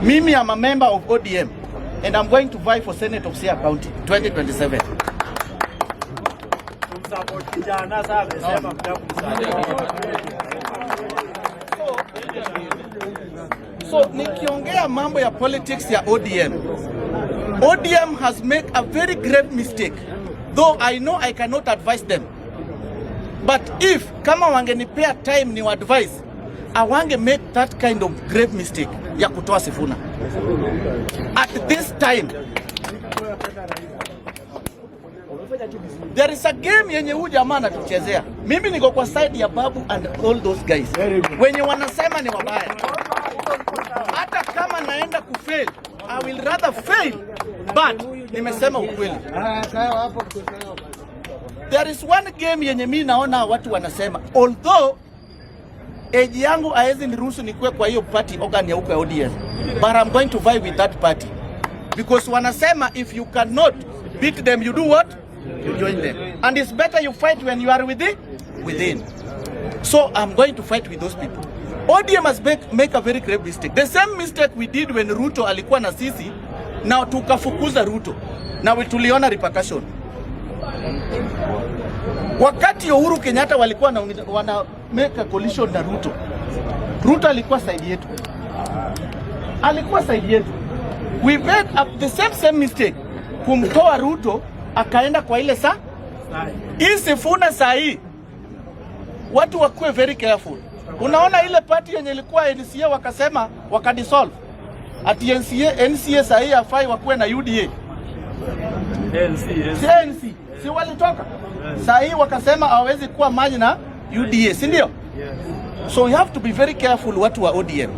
Mimi am a member of ODM and I'm going to vie for Senate of Siaya County 2027. So nikiongea mambo ya politics ya ODM has made a very grave mistake, though I know I cannot advise them. But if kama wangenipea time ni advise, I wange make that kind of grave mistake ya kutoa Sifuna. At this time, there is a game yenye huyu jamaa anatuchezea. Mimi niko kwa side ya Babu and all those guys. Wenye wanasema ni wabaya. Hata kama naenda kufail, I will rather fail, but nimesema ukweli. There is one game yenye mimi naona watu wanasema, although age yangu haezi niruhusu nikuwe kwa hiyo party organ ya huko ODM, but I'm going to vie with that party because wanasema if you cannot beat them, you do what? You join them, and it's better you fight when you are within. So I'm going to fight with those people. ODM has make a very grave mistake, the same mistake we did when Ruto alikuwa na sisi na tukafukuza Ruto na tuliona repercussion. Wakati Uhuru Kenyatta walikuwa wana make a coalition na Ruto alikuwa side yetu. We made the same mistake kumtoa Ruto akaenda kwa ile hii Sifuna sahi. Watu wakuwe very careful. Unaona ile party yenye ilikuwa NCA wakasema wakadissolve. Ati NCA sahi hafai wakuwe na UDA. NC si walitoka. Sahi wakasema hawezi kuwa maji na UDA, si ndio? So you have to be very careful watu wa ODM.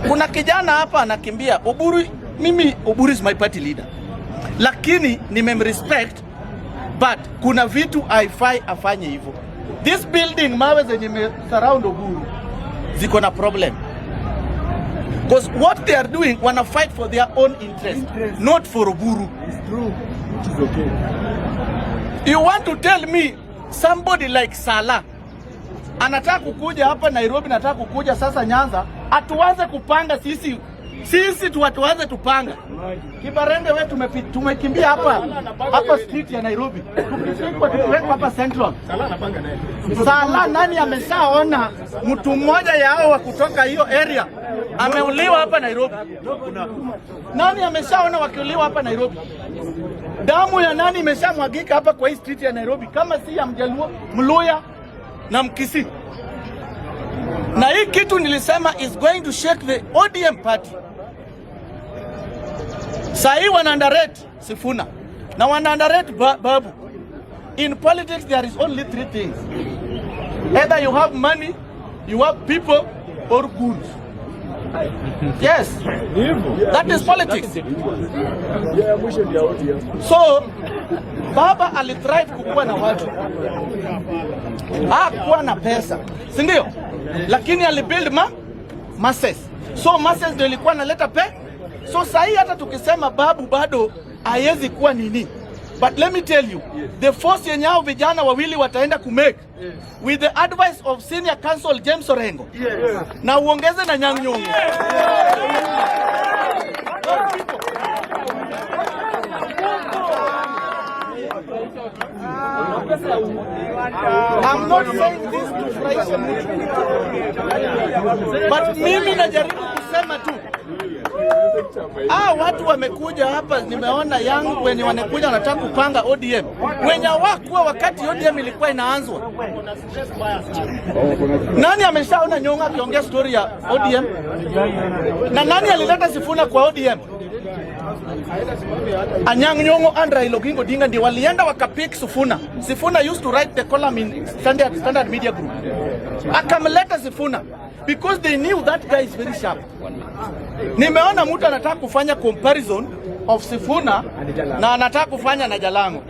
Kuna kijana hapa anakimbia Oburu. Mimi Oburu is my party leader, lakini nimemrespect, but kuna vitu haifai afanye hivyo. This building mawe zenye surround Oburu ziko na problem, because what they are doing wanna fight for their own interest, not for Oburu. It's true. It is okay. You want to tell me somebody like Salah anataka kukuja hapa Nairobi, nataka kukuja sasa Nyanza, atuanze kupanga sisi tuanze tupanga. Kibarenge wewe tumekimbia hapa street ya Nairobi. Tukiweka hapa Central. Salah nani ameshaona mtu mmoja yao wa kutoka hiyo area ameuliwa hapa Nairobi? Nani ameshaona wakiuliwa hapa Nairobi? Damu ya nani imeshamwagika hapa kwa hii street ya Nairobi kama si ya Mjaluo, Mluya na Mkisi? Na hii kitu nilisema is going to shake the ODM party. Sahi wana underrate Sifuna na wana underrate Babu. In politics there is only three things: either you have money, you have people, or goods. Yes, that is politics. So Baba alitrive kukuwa na watu, hakuwa na pesa, si ndio? Lakini alibuild masses. So masses ndio ilikuwa naleta so sahi hata tukisema Babu bado haiwezi kuwa nini. But let me tell you, the force yenye hao vijana wawili wataenda kumake with the advice of senior counsel James Orengo, na uongeze na Nyang' Nyong'o. I'm not saying this to frighten you, but mimi najaribu kusema tu, watu wamekuja hapa, nimeona yangu wenye wanakuja wanataka kupanga ODM wenye hawakuwa wakati ODM ilikuwa inaanzwa. Nani ameshaona Nyong'o akiongea story ya ODM? Na nani alileta Sifuna kwa ODM? Anyang' Nyong'o and Raila Odinga ndio walienda wakapick Sifuna. Sifuna used to write the column in Standard Media Group. Akamleta Sifuna because they knew that guy is very sharp. Nimeona mtu anataka kufanya comparison of Sifuna na anataka kufanya na Jalango.